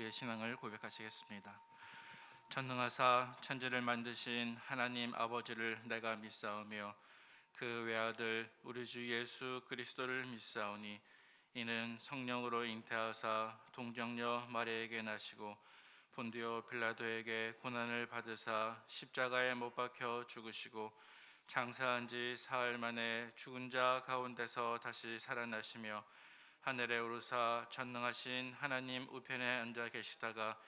우리의 신앙을 고백하시겠습니다. 전능하사 천지를 만드신 하나님 아버지를 내가 믿사오며 그 외아들 우리 주 예수 그리스도를 믿사오니 이는 성령으로 잉태하사 동정녀 마리아에게 나시고 본디오 빌라도에게 고난을 받으사 십자가에 못 박혀 죽으시고 장사한 지 사흘 만에 죽은 자 가운데서 다시 살아나시며 하늘에 오르사 전능하신 하나님 우편에 앉아 계시다가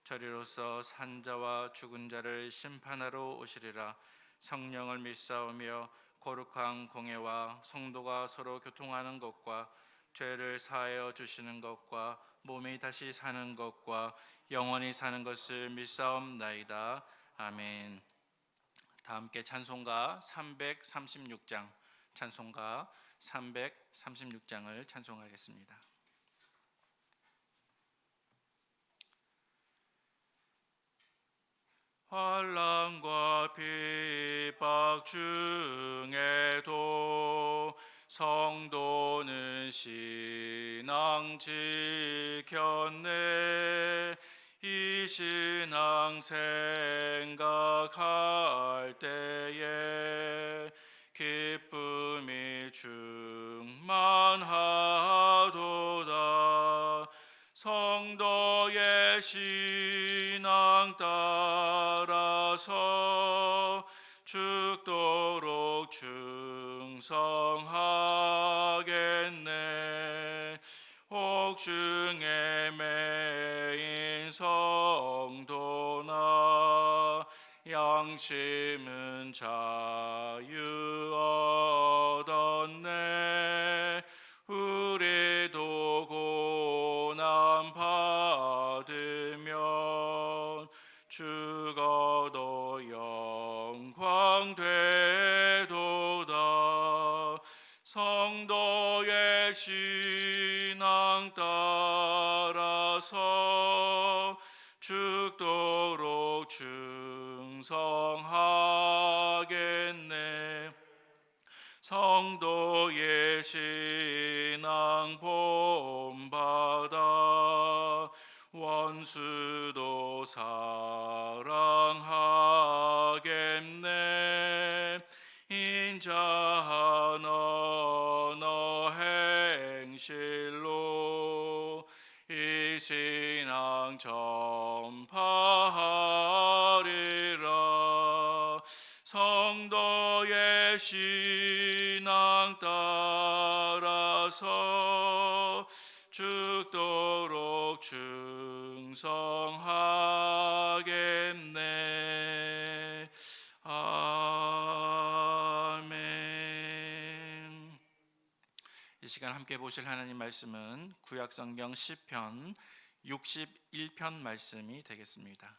저리로서 산 자와 죽은 자를 심판하러 오시리라. 성령을 믿사오며 거룩한 공예와 성도가 서로 교통하는 것과 죄를 사하여 주시는 것과 몸이 다시 사는 것과 영원히 사는 것을 믿사옵나이다. 아멘. 다 함께 찬송가 336장, 찬송가 336장을 찬송하겠습니다. 환난과 핍박 중에도 성도는 신앙 지켰네. 이 신앙 생각할 때에 기쁨이 충만하도다. 성도의 신앙 따라서 죽도록 충성하겠네. 옥중에 매인 성도나 양심은 자유 얻었네. 우리도 고난 받으면 죽어도 영광 되도다. 성도의 신앙 따라서 죽도록 충성하겠네. 성도의 신앙 본받아 원수도 사랑하겠네. 인자한 언어 행실로 이 신앙 전파하리라. 성도의 신앙 따라서 죽도록 충성하겠네. 아멘. 이 시간 함께 보실 하나님 말씀은 구약성경 시편 61편 말씀이 되겠습니다.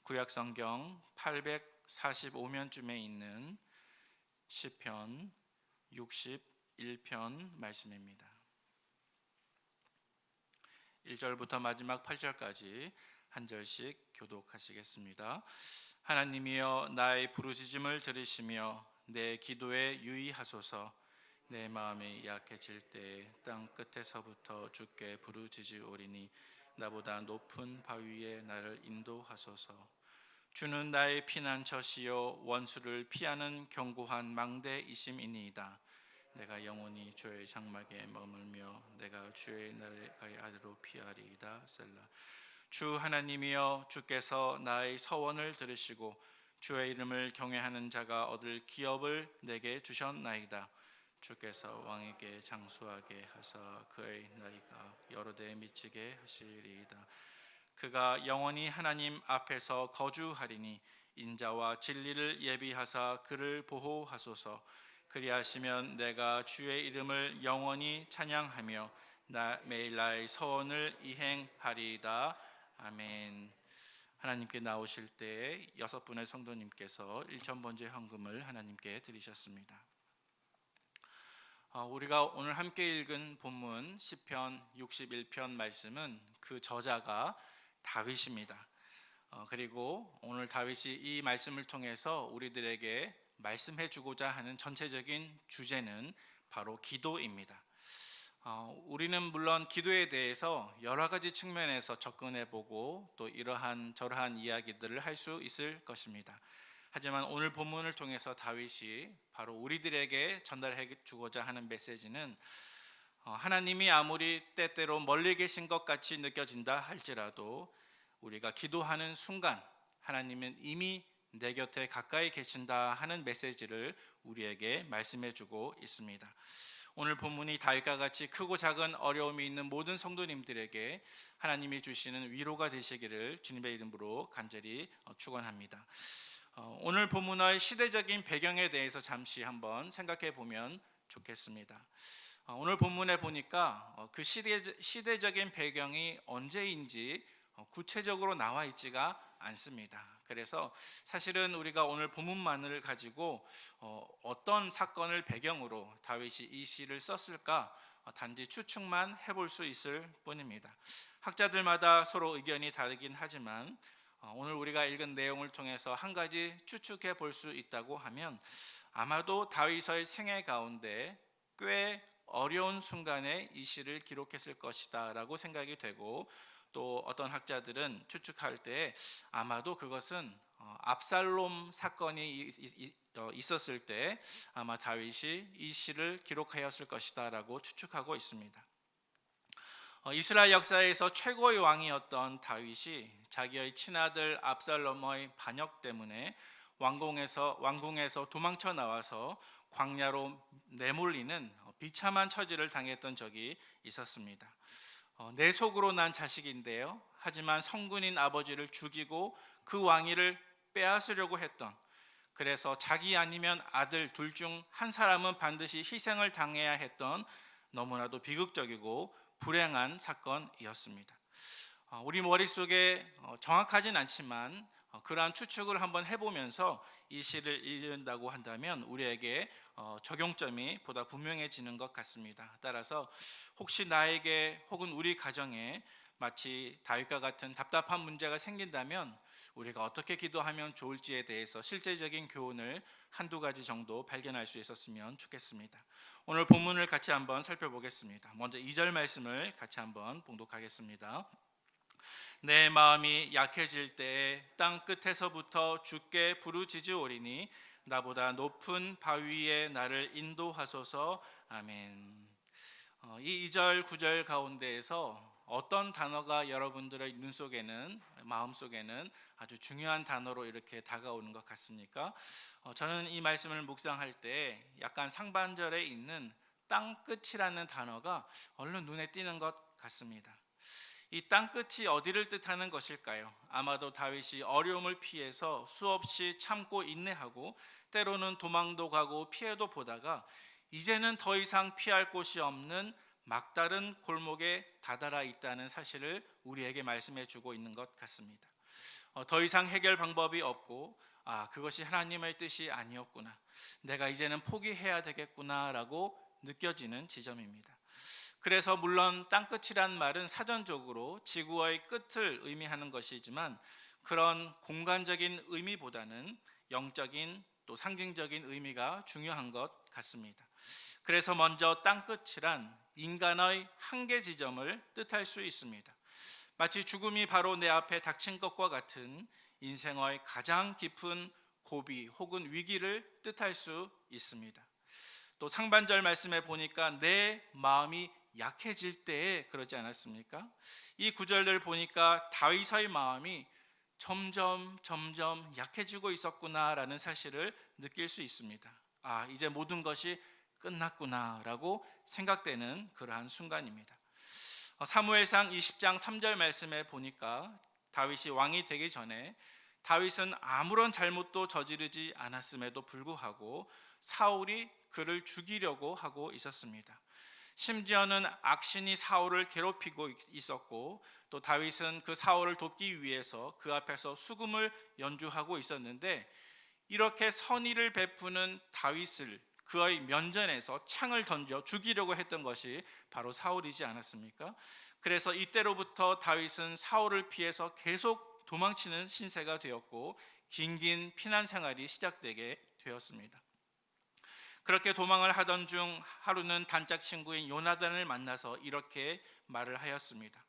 구약성경 845면쯤에 있는 시편 61편 말씀입니다. 1절부터 마지막 8절까지 한 절씩 교독하시겠습니다. 하나님이여 나의 부르짖음을 들으시며 내 기도에 유의하소서. 내 마음이 약해질 때 땅 끝에서부터 주께 부르짖으오리니 나보다 높은 바위에 나를 인도하소서. 주는 나의 피난처시요 원수를 피하는 견고한 망대이심이니이다. 내가 영원히 주의 장막에 머물며 내가 주의 나라의 아래로 피하리이다. 셀라. 주 하나님이여 주께서 나의 서원을 들으시고 주의 이름을 경외하는 자가 얻을 기업을 내게 주셨나이다. 주께서 왕에게 장수하게 하사 그의 나이가 여러 대 미치게 하시리이다. 그가 영원히 하나님 앞에서 거주하리니 인자와 진리를 예비하사 그를 보호하소서. 그리하시면 내가 주의 이름을 영원히 찬양하며 매일 나의 서원을 이행하리이다. 아멘. 하나님께 나오실 때 6분의 성도님께서 1,000번째 헌금을 하나님께 드리셨습니다. 우리가 오늘 함께 읽은 본문 시편 61편 말씀은 그 저자가 다윗입니다. 그리고 오늘 다윗이 이 말씀을 통해서 우리들에게 말씀해 주고자 하는 전체적인 주제는 바로 기도입니다. 우리는 물론 기도에 대해서 여러 가지 측면에서 접근해 보고 또 이러한 저러한 이야기들을 할 수 있을 것입니다. 하지만 오늘 본문을 통해서 다윗이 바로 우리들에게 전달해 주고자 하는 메시지는 하나님이 아무리 때때로 멀리 계신 것 같이 느껴진다 할지라도 우리가 기도하는 순간 하나님은 이미 내 곁에 가까이 계신다 하는 메시지를 우리에게 말씀해 주고 있습니다. 오늘 본문이 다윗과 같이 크고 작은 어려움이 있는 모든 성도님들에게 하나님이 주시는 위로가 되시기를 주님의 이름으로 간절히 축원합니다. 오늘 본문의 시대적인 배경에 대해서 잠시 한번 생각해 보면 좋겠습니다. 오늘 본문에 보니까 그 시대적인 배경이 언제인지 구체적으로 나와 있지가 않습니다. 그래서 사실은 우리가 오늘 본문만을 가지고 어떤 사건을 배경으로 다윗이 이 시를 썼을까 단지 추측만 해볼 수 있을 뿐입니다. 학자들마다 서로 의견이 다르긴 하지만 오늘 우리가 읽은 내용을 통해서 한 가지 추측해 볼 수 있다고 하면 아마도 다윗의 생애 가운데 꽤 어려운 순간에 이 시를 기록했을 것이다 라고 생각이 되고, 또 어떤 학자들은 추측할 때 아마도 그것은 압살롬 사건이 있었을 때 아마 다윗이 이 시를 기록하였을 것이다 라고 추측하고 있습니다. 이스라엘 역사에서 최고의 왕이었던 다윗이 자기의 친아들 압살롬의 반역 때문에 왕궁에서 도망쳐 나와서 광야로 내몰리는 비참한 처지를 당했던 적이 있었습니다. 내 속으로 난 자식인데요, 하지만 성군인 아버지를 죽이고 그 왕위를 빼앗으려고 했던, 그래서 자기 아니면 아들 둘 중 한 사람은 반드시 희생을 당해야 했던 너무나도 비극적이고 불행한 사건이었습니다. 우리 머릿속에 정확하진 않지만 그러한 추측을 한번 해보면서 이 시를 읽는다고 한다면 우리에게 적용점이 보다 분명해지는 것 같습니다. 따라서 혹시 나에게 혹은 우리 가정에 마치 다윗과 같은 답답한 문제가 생긴다면 우리가 어떻게 기도하면 좋을지에 대해서 실제적인 교훈을 한두 가지 정도 발견할 수 있었으면 좋겠습니다. 오늘 본문을 같이 한번 살펴보겠습니다. 먼저 2절 말씀을 같이 한번 봉독하겠습니다. 내 마음이 약해질 때에 땅 끝에서부터 주께 부르짖으오리니 나보다 높은 바위에 나를 인도하소서. 아멘. 이 2절 9절 가운데에서 어떤 단어가 여러분들의 눈 속에는, 마음 속에는 아주 중요한 단어로 이렇게 다가오는 것 같습니까? 저는 이 말씀을 묵상할 때 약간 상반절에 있는 땅 끝이라는 단어가 얼른 눈에 띄는 것 같습니다. 이 땅끝이 어디를 뜻하는 것일까요? 아마도 다윗이 어려움을 피해서 수없이 참고 인내하고 때로는 도망도 가고 피해도 보다가 이제는 더 이상 피할 곳이 없는 막다른 골목에 다다라 있다는 사실을 우리에게 말씀해 주고 있는 것 같습니다. 더 이상 해결 방법이 없고 그것이 하나님의 뜻이 아니었구나, 내가 이제는 포기해야 되겠구나 라고 느껴지는 지점입니다. 그래서 물론 땅끝이란 말은 사전적으로 지구의 끝을 의미하는 것이지만 그런 공간적인 의미보다는 영적인 또 상징적인 의미가 중요한 것 같습니다. 그래서 먼저 땅끝이란 인간의 한계 지점을 뜻할 수 있습니다. 마치 죽음이 바로 내 앞에 닥친 것과 같은 인생의 가장 깊은 고비 혹은 위기를 뜻할 수 있습니다. 또 상반절 말씀에 보니까 내 마음이 약해질 때에 그러지 않았습니까? 이 구절들 보니까 다윗의 마음이 점점 약해지고 있었구나라는 사실을 느낄 수 있습니다. 이제 모든 것이 끝났구나라고 생각되는 그러한 순간입니다. 사무엘상 20장 3절 말씀에 보니까 다윗이 왕이 되기 전에 다윗은 아무런 잘못도 저지르지 않았음에도 불구하고 사울이 그를 죽이려고 하고 있었습니다. 심지어는 악신이 사울을 괴롭히고 있었고 또 다윗은 그 사울을 돕기 위해서 그 앞에서 수금을 연주하고 있었는데, 이렇게 선의를 베푸는 다윗을 그의 면전에서 창을 던져 죽이려고 했던 것이 바로 사울이지 않았습니까? 그래서 이때로부터 다윗은 사울을 피해서 계속 도망치는 신세가 되었고 긴긴 피난 생활이 시작되게 되었습니다. 그렇게 도망을 하던 중 하루는 단짝 친구인 요나단을 만나서 이렇게 말을 하였습니다.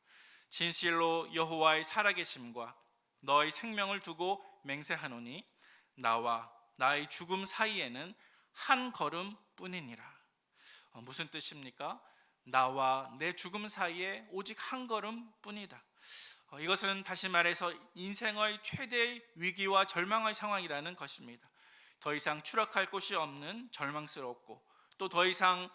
진실로 여호와의 살아계심과 너의 생명을 두고 맹세하노니 나와 나의 죽음 사이에는 한 걸음 뿐이니라. 무슨 뜻입니까? 나와 내 죽음 사이에 오직 한 걸음 뿐이다. 이것은 다시 말해서 인생의 최대의 위기와 절망의 상황이라는 것입니다. 더 이상 추락할 곳이 없는 절망스럽고 또 더 이상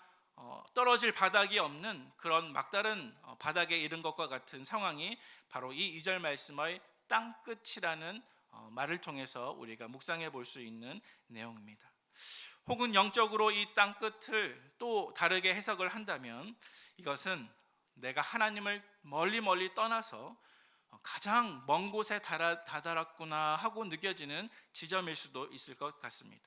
떨어질 바닥이 없는 그런 막다른 바닥에 이른 것과 같은 상황이 바로 이 2절 말씀의 땅끝이라는 말을 통해서 우리가 묵상해 볼 수 있는 내용입니다. 혹은 영적으로 이 땅끝을 또 다르게 해석을 한다면 이것은 내가 하나님을 멀리 떠나서 가장 먼 곳에 다다랐구나 하고 느껴지는 지점일 수도 있을 것 같습니다.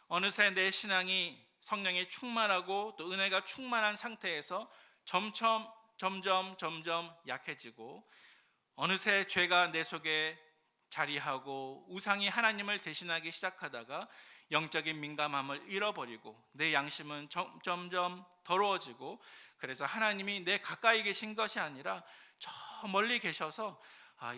어느새 내 신앙이 성령에 충만하고 또 은혜가 충만한 상태에서 점점 약해지고 어느새 죄가 내 속에 자리하고 우상이 하나님을 대신하기 시작하다가 영적인 민감함을 잃어버리고 내 양심은 점점 더러워지고 그래서 하나님이 내 가까이 계신 것이 아니라 저 멀리 계셔서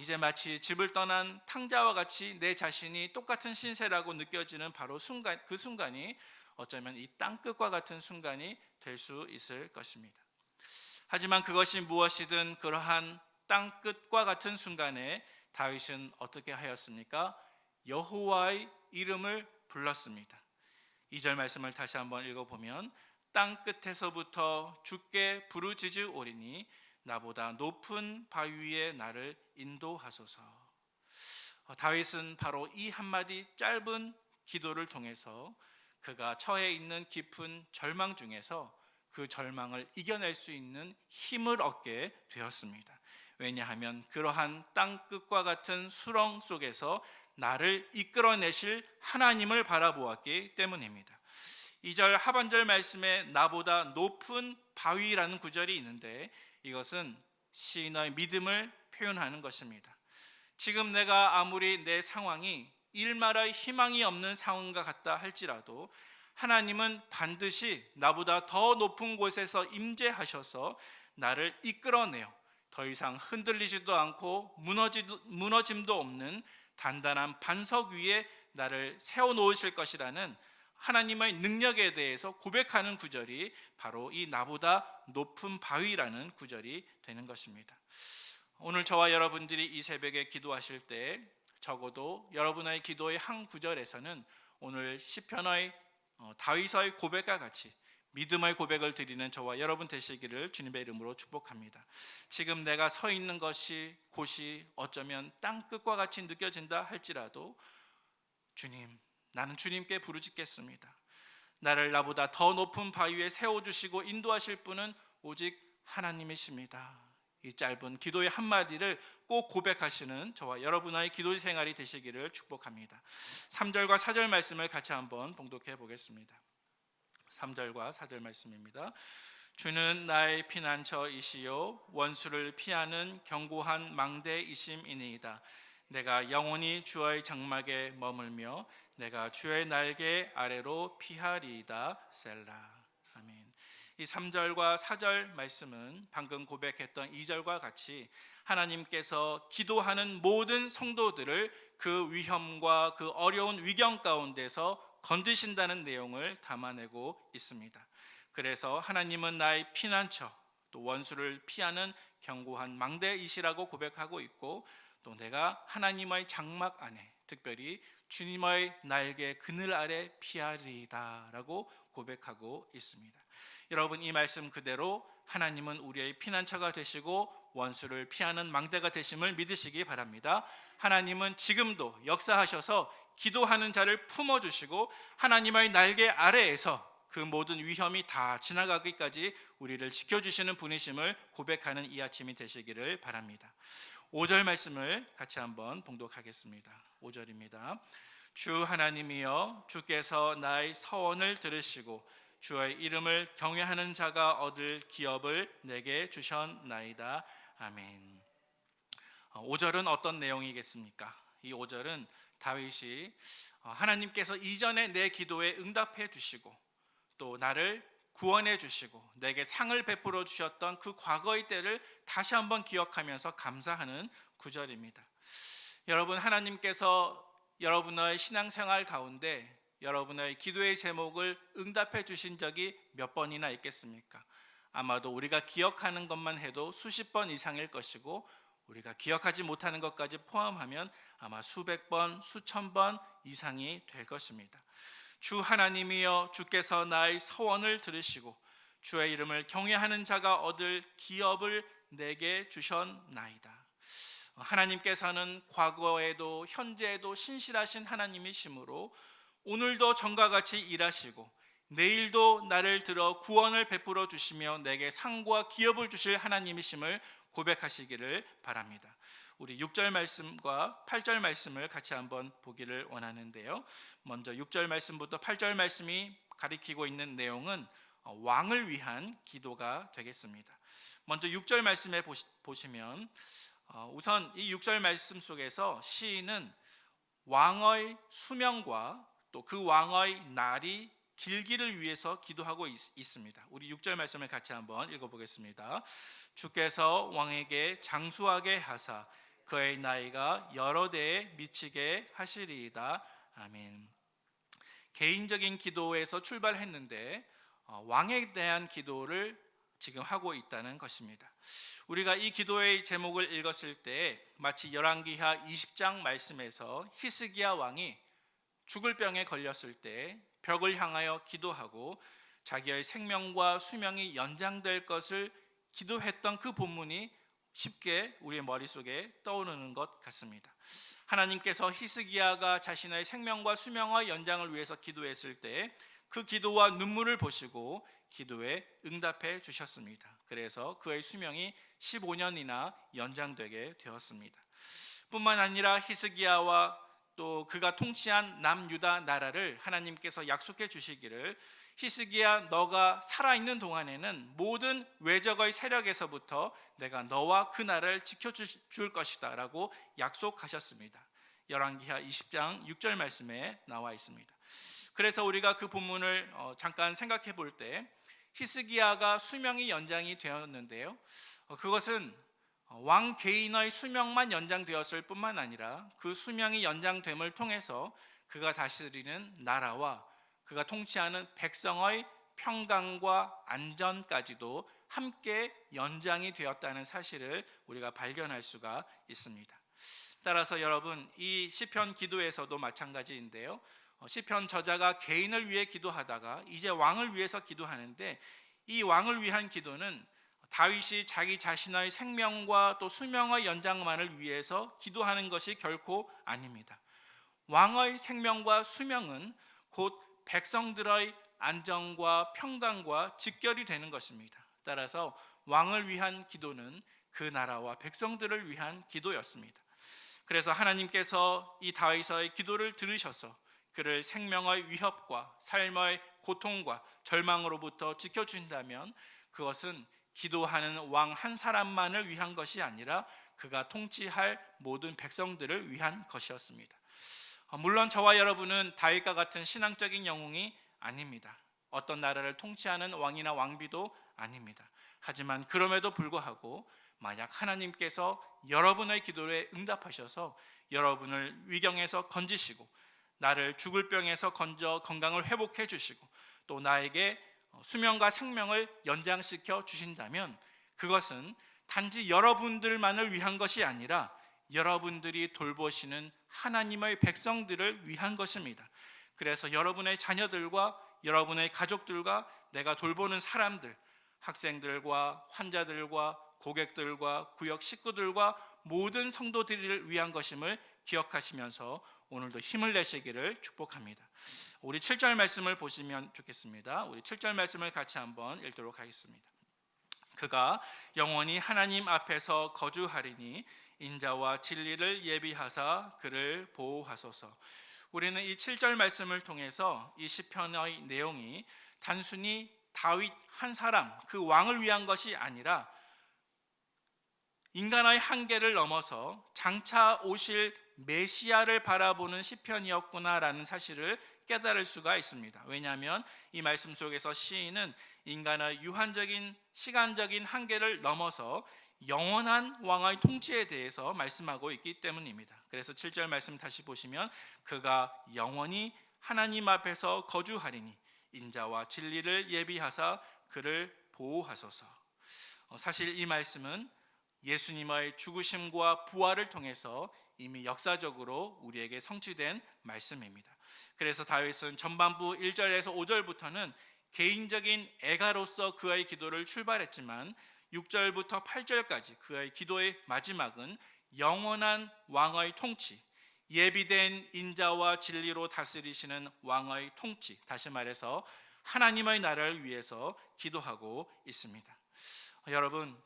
이제 마치 집을 떠난 탕자와 같이 내 자신이 똑같은 신세라고 느껴지는 바로 그 순간이 어쩌면 이 땅끝과 같은 순간이 될 수 있을 것입니다. 하지만 그것이 무엇이든 그러한 땅끝과 같은 순간에 다윗은 어떻게 하였습니까? 여호와의 이름을 불렀습니다. 2절 말씀을 다시 한번 읽어보면 땅끝에서부터 주께 부르짖으오리니 나보다 높은 바위 위에 나를 인도하소서. 다윗은 바로 이 한마디 짧은 기도를 통해서 그가 처해 있는 깊은 절망 중에서 그 절망을 이겨낼 수 있는 힘을 얻게 되었습니다. 왜냐하면 그러한 땅끝과 같은 수렁 속에서 나를 이끌어내실 하나님을 바라보았기 때문입니다. 2절 하반절 말씀에 나보다 높은 바위라는 구절이 있는데 이것은 시인의 믿음을 표현하는 것입니다. 지금 내가 아무리 내 상황이 일말의 희망이 없는 상황과 같다 할지라도 하나님은 반드시 나보다 더 높은 곳에서 임재하셔서 나를 이끌어내어 더 이상 흔들리지도 않고 무너짐도 없는 단단한 반석 위에 나를 세워놓으실 것이라는 하나님의 능력에 대해서 고백하는 구절이 바로 이 나보다 높은 바위라는 구절이 되는 것입니다. 오늘 저와 여러분들이 이 새벽에 기도하실 때 적어도 여러분의 기도의 한 구절에서는 오늘 시편의 다윗의 고백과 같이 믿음의 고백을 드리는 저와 여러분 되시기를 주님의 이름으로 축복합니다. 지금 내가 서 있는 곳이 어쩌면 땅끝과 같이 느껴진다 할지라도 주님, 나는 주님께 부르짖겠습니다. 나를 나보다 더 높은 바위 위에 세워주시고 인도하실 분은 오직 하나님이십니다. 이 짧은 기도의 한마디를 꼭 고백하시는 저와 여러분의 기도 생활이 되시기를 축복합니다. 3절과 4절 말씀을 같이 한번 봉독해 보겠습니다. 3절과 4절 말씀입니다. 주는 나의 피난처이시요 원수를 피하는 견고한 망대이심이니이다. 내가 영원히 주의 장막에 머물며 내가 주의 날개 아래로 피하리이다. 셀라. 아멘. 이 3절과 4절 말씀은 방금 고백했던 2절과 같이 하나님께서 기도하는 모든 성도들을 그 위험과 그 어려운 위경 가운데서 건드신다는 내용을 담아내고 있습니다. 그래서 하나님은 나의 피난처, 또 원수를 피하는 견고한 망대이시라고 고백하고 있고 또 내가 하나님의 장막 안에 특별히 주님의 날개 그늘 아래 피하리이다 라고 고백하고 있습니다. 여러분 이 말씀 그대로 하나님은 우리의 피난처가 되시고 원수를 피하는 망대가 되심을 믿으시기 바랍니다. 하나님은 지금도 역사하셔서 기도하는 자를 품어주시고 하나님의 날개 아래에서 그 모든 위험이 다 지나가기까지 우리를 지켜주시는 분이심을 고백하는 이 아침이 되시기를 바랍니다. 5절 말씀을 같이 한번 봉독하겠습니다. 5절입니다. 주 하나님이여 주께서 나의 서원을 들으시고 주의 이름을 경외하는 자가 얻을 기업을 내게 주셨나이다. 아멘. 5절은 어떤 내용이겠습니까? 이 5절은 다윗이 하나님께서 이전에 내 기도에 응답해 주시고 또 나를 구원해 주시고 내게 상을 베풀어 주셨던 그 과거의 때를 다시 한번 기억하면서 감사하는 구절입니다. 여러분, 하나님께서 여러분의 신앙생활 가운데 여러분의 기도의 제목을 응답해 주신 적이 몇 번이나 있겠습니까? 아마도 우리가 기억하는 것만 해도 수십 번 이상일 것이고, 우리가 기억하지 못하는 것까지 포함하면 아마 수백 번, 수천 번 이상이 될 것입니다. 주 하나님이여, 주께서 나의 서원을 들으시고 주의 이름을 경외하는 자가 얻을 기업을 내게 주셨나이다. 하나님께서는 과거에도 현재에도 신실하신 하나님이시므로 오늘도 전과 같이 일하시고 내일도 나를 들어 구원을 베풀어 주시며 내게 상과 기업을 주실 하나님이심을 고백하시기를 바랍니다. 우리 6절 말씀과 8절 말씀을 같이 한번 보기를 원하는데요. 먼저 6절 말씀부터 8절 말씀이 가리키고 있는 내용은 왕을 위한 기도가 되겠습니다. 먼저 6절 말씀에 보시면 우선 이 6절 말씀 속에서 시인은 왕의 수명과 또 그 왕의 날이 길기를 위해서 기도하고 있습니다. 우리 6절 말씀을 같이 한번 읽어보겠습니다. 주께서 왕에게 장수하게 하사 그의 나이가 여러 대에 미치게 하시리이다. 아멘. 개인적인 기도에서 출발했는데 왕에 대한 기도를 지금 하고 있다는 것입니다. 우리가 이 기도의 제목을 읽었을 때 마치 열왕기하 20장 말씀에서 히스기야 왕이 죽을 병에 걸렸을 때 벽을 향하여 기도하고 자기의 생명과 수명이 연장될 것을 기도했던 그 본문이 쉽게 우리의 머릿속에 떠오르는 것 같습니다. 하나님께서 히스기야가 자신의 생명과 수명의 연장을 위해서 기도했을 때 그 기도와 눈물을 보시고 기도에 응답해 주셨습니다. 그래서 그의 수명이 15년이나 연장되게 되었습니다. 뿐만 아니라 히스기야와 또 그가 통치한 남유다 나라를 하나님께서 약속해 주시기를 히스기야 너가 살아있는 동안에는 모든 외적의 세력에서부터 내가 너와 그 나라를 지켜줄 것이다 라고 약속하셨습니다. 열왕기하 20장 6절 말씀에 나와 있습니다. 그래서 우리가 그 본문을 잠깐 생각해 볼 때 히스기야가 수명이 연장이 되었는데요, 그것은 왕 개인의 수명만 연장되었을 뿐만 아니라 그 수명이 연장됨을 통해서 그가 다스리는 나라와 그가 통치하는 백성의 평강과 안전까지도 함께 연장이 되었다는 사실을 우리가 발견할 수가 있습니다. 따라서 여러분, 이 시편 기도에서도 마찬가지인데요, 시편 저자가 개인을 위해 기도하다가 이제 왕을 위해서 기도하는데, 이 왕을 위한 기도는 다윗이 자기 자신의 생명과 또 수명의 연장만을 위해서 기도하는 것이 결코 아닙니다. 왕의 생명과 수명은 곧 백성들의 안정과 평강과 직결이 되는 것입니다. 따라서 왕을 위한 기도는 그 나라와 백성들을 위한 기도였습니다. 그래서 하나님께서 이 다윗의 기도를 들으셔서 그를 생명의 위협과 삶의 고통과 절망으로부터 지켜주신다면 그것은 기도하는 왕 한 사람만을 위한 것이 아니라 그가 통치할 모든 백성들을 위한 것이었습니다. 물론 저와 여러분은 다윗과 같은 신앙적인 영웅이 아닙니다. 어떤 나라를 통치하는 왕이나 왕비도 아닙니다. 하지만 그럼에도 불구하고 만약 하나님께서 여러분의 기도에 응답하셔서 여러분을 위경에서 건지시고 나를 죽을 병에서 건져 건강을 회복해 주시고 또 나에게 수명과 생명을 연장시켜 주신다면 그것은 단지 여러분들만을 위한 것이 아니라 여러분들이 돌보시는 하나님의 백성들을 위한 것입니다. 그래서 여러분의 자녀들과 여러분의 가족들과 내가 돌보는 사람들, 학생들과 환자들과 고객들과 구역 식구들과 모든 성도들을 위한 것임을 기억하시면서 오늘도 힘을 내시기를 축복합니다. 우리 7절 말씀을 보시면 좋겠습니다. 우리 7절 말씀을 같이 한번 읽도록 하겠습니다. 그가 영원히 하나님 앞에서 거주하리니 인자와 진리를 예비하사 그를 보호하소서. 우리는 이 7절 말씀을 통해서 이 시편의 내용이 단순히 다윗 한 사람, 그 왕을 위한 것이 아니라 인간의 한계를 넘어서 장차 오실 메시아를 바라보는 시편이었구나라는 사실을 깨달을 수가 있습니다. 왜냐하면 이 말씀 속에서 시인은 인간의 유한적인 시간적인 한계를 넘어서 영원한 왕의 통치에 대해서 말씀하고 있기 때문입니다. 그래서 7절 말씀 다시 보시면 그가 영원히 하나님 앞에서 거주하리니 인자와 진리를 예비하사 그를 보호하소서. 사실 이 말씀은 예수님의 죽으심과 부활을 통해서 이미 역사적으로 우리에게 성취된 말씀입니다. 그래서 다윗은 전반부 1절에서 5절부터는 개인적인 애가로서 그의 기도를 출발했지만 6절부터 8절까지 그의 기도의 마지막은 영원한 왕의 통치, 예비된 인자와 진리로 다스리시는 왕의 통치, 다시 말해서 하나님의 나라를 위해서 기도하고 있습니다. 여러분,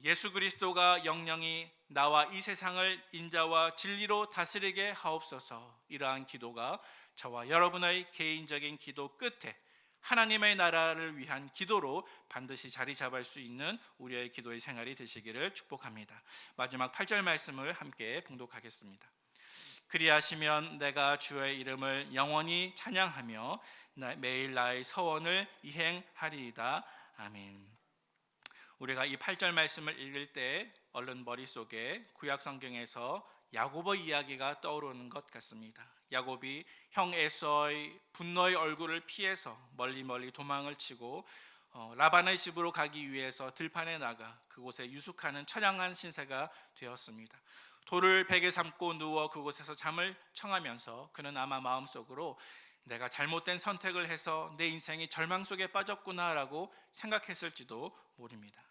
예수 그리스도가 영영이 나와 이 세상을 인자와 진리로 다스리게 하옵소서. 이러한 기도가 저와 여러분의 개인적인 기도 끝에 하나님의 나라를 위한 기도로 반드시 자리 잡을 수 있는 우리의 기도의 생활이 되시기를 축복합니다. 마지막 8절 말씀을 함께 봉독하겠습니다. 그리하시면 내가 주의 이름을 영원히 찬양하며 매일 나의 서원을 이행하리이다. 아멘. 우리가 이 8절 말씀을 읽을 때 얼른 머릿속에 구약 성경에서 야곱의 이야기가 떠오르는 것 같습니다. 야곱이 형 에서의 분노의 얼굴을 피해서 멀리 도망을 치고 라반의 집으로 가기 위해서 들판에 나가 그곳에 유숙하는 처량한 신세가 되었습니다. 돌을 베개 삼고 누워 그곳에서 잠을 청하면서 그는 아마 마음속으로 내가 잘못된 선택을 해서 내 인생이 절망 속에 빠졌구나라고 생각했을지도 모릅니다.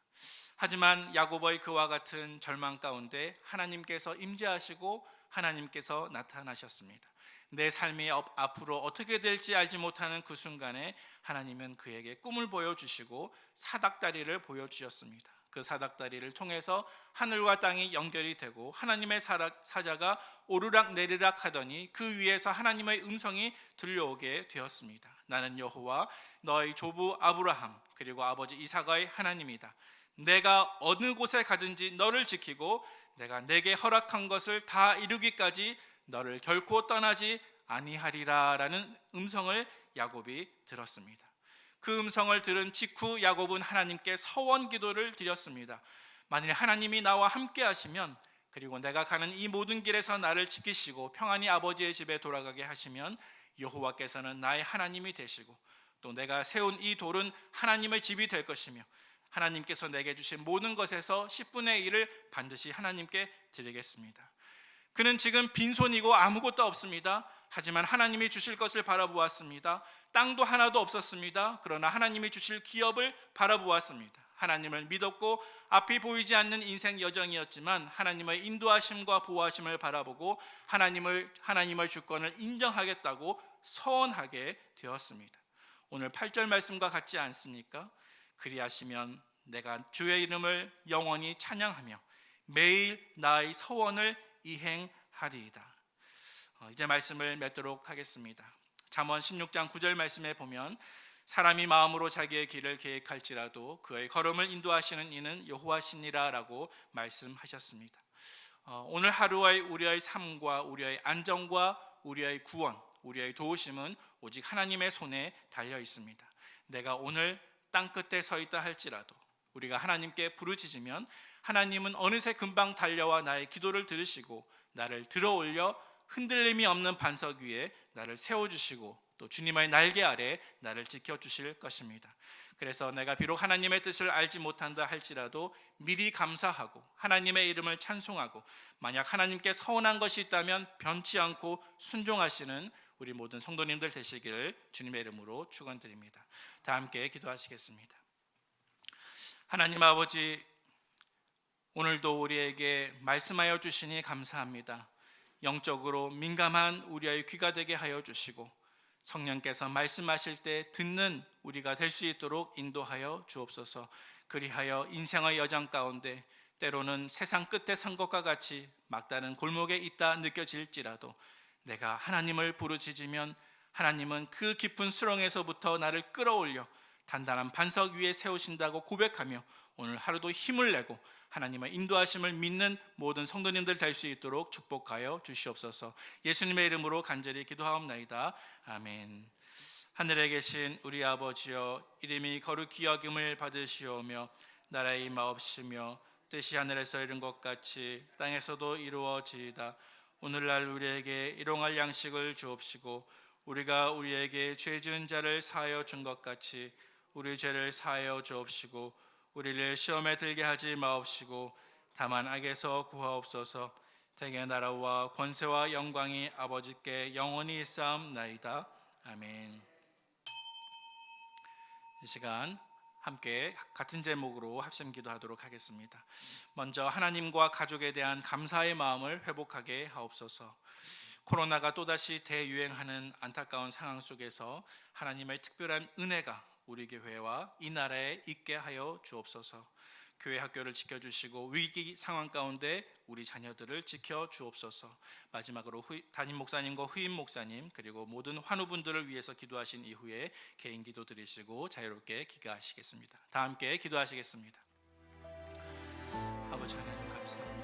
하지만 야곱의 그와 같은 절망 가운데 하나님께서 임재하시고 하나님께서 나타나셨습니다. 내 삶이 앞으로 어떻게 될지 알지 못하는 그 순간에 하나님은 그에게 꿈을 보여주시고 사닥다리를 보여주셨습니다. 그 사닥다리를 통해서 하늘과 땅이 연결이 되고 하나님의 사자가 오르락 내리락 하더니 그 위에서 하나님의 음성이 들려오게 되었습니다. 나는 여호와 너의 조부 아브라함 그리고 아버지 이삭의 하나님이다. 내가 어느 곳에 가든지 너를 지키고 내가 내게 허락한 것을 다 이루기까지 너를 결코 떠나지 아니하리라 라는 음성을 야곱이 들었습니다. 그 음성을 들은 직후 야곱은 하나님께 서원 기도를 드렸습니다. 만일 하나님이 나와 함께 하시면 그리고 내가 가는 이 모든 길에서 나를 지키시고 평안히 아버지의 집에 돌아가게 하시면 여호와께서는 나의 하나님이 되시고 또 내가 세운 이 돌은 하나님의 집이 될 것이며 하나님께서 내게 주신 모든 것에서 10분의 1을 반드시 하나님께 드리겠습니다. 그는 지금 빈손이고 아무것도 없습니다. 하지만 하나님이 주실 것을 바라보았습니다. 땅도 하나도 없었습니다. 그러나 하나님이 주실 기업을 바라보았습니다. 하나님을 믿었고 앞이 보이지 않는 인생 여정이었지만 하나님의 인도하심과 보호하심을 바라보고 하나님의 주권을 인정하겠다고 서원하게 되었습니다. 오늘 8절 말씀과 같지 않습니까? 그리하시면 내가 주의 이름을 영원히 찬양하며 매일 나의 서원을 이행하리이다. 이제 말씀을 맺도록 하겠습니다. 잠언 16장 9절 말씀에 보면 사람이 마음으로 자기의 길을 계획할지라도 그의 걸음을 인도하시는 이는 여호와시니라 라고 말씀하셨습니다. 오늘 하루의 우리의 삶과 우리의 안정과 우리의 구원, 우리의 도우심은 오직 하나님의 손에 달려 있습니다. 내가 오늘 땅끝에 서 있다 할지라도 우리가 하나님께 부르짖으면 하나님은 어느새 금방 달려와 나의 기도를 들으시고 나를 들어올려 흔들림이 없는 반석 위에 나를 세워주시고 또 주님의 날개 아래 나를 지켜주실 것입니다. 그래서 내가 비록 하나님의 뜻을 알지 못한다 할지라도 미리 감사하고 하나님의 이름을 찬송하고 만약 하나님께 서운한 것이 있다면 변치 않고 순종하시는 우리 모든 성도님들 되시기를 주님의 이름으로 축원드립니다. 다 함께 기도하시겠습니다. 하나님 아버지, 오늘도 우리에게 말씀하여 주시니 감사합니다. 영적으로 민감한 우리의 귀가 되게 하여 주시고 성령께서 말씀하실 때 듣는 우리가 될 수 있도록 인도하여 주옵소서. 그리하여 인생의 여정 가운데 때로는 세상 끝에 선 것과 같이 막다른 골목에 있다 느껴질지라도 내가 하나님을 부르짖으면 하나님은 그 깊은 수렁에서부터 나를 끌어올려 단단한 반석 위에 세우신다고 고백하며 오늘 하루도 힘을 내고 하나님의 인도하심을 믿는 모든 성도님들 될 수 있도록 축복하여 주시옵소서. 예수님의 이름으로 간절히 기도하옵나이다. 아멘. 하늘에 계신 우리 아버지여, 이름이 거룩히 여김을 받으시오며 나라의 임하옵시며 뜻이 하늘에서 이룬 것 같이 땅에서도 이루어지이다. 오늘날 우리에게 일용할 양식을 주옵시고 우리가 우리에게 죄 지은 자를 사하여 준 것 같이 우리 죄를 사하여 주옵시고 우리를 시험에 들게 하지 마옵시고 다만 악에서 구하옵소서. 대개 나라와 권세와 영광이 아버지께 영원히 있사옵나이다. 아멘. 이 시간 함께 같은 제목으로 합심 기도하도록 하겠습니다. 먼저 하나님과 가족에 대한 감사의 마음을 회복하게 하옵소서. 코로나가 또다시 대유행하는 안타까운 상황 속에서 하나님의 특별한 은혜가 우리 교회와 이 나라에 있게 하여 주옵소서. 교회 학교를 지켜주시고 위기 상황 가운데 우리 자녀들을 지켜주옵소서. 마지막으로 담임 목사님과 후임 목사님 그리고 모든 환우분들을 위해서 기도하신 이후에 개인 기도 드리시고 자유롭게 기도하시겠습니다. 다 함께 기도하시겠습니다. 아버지 하나님 감사합니다.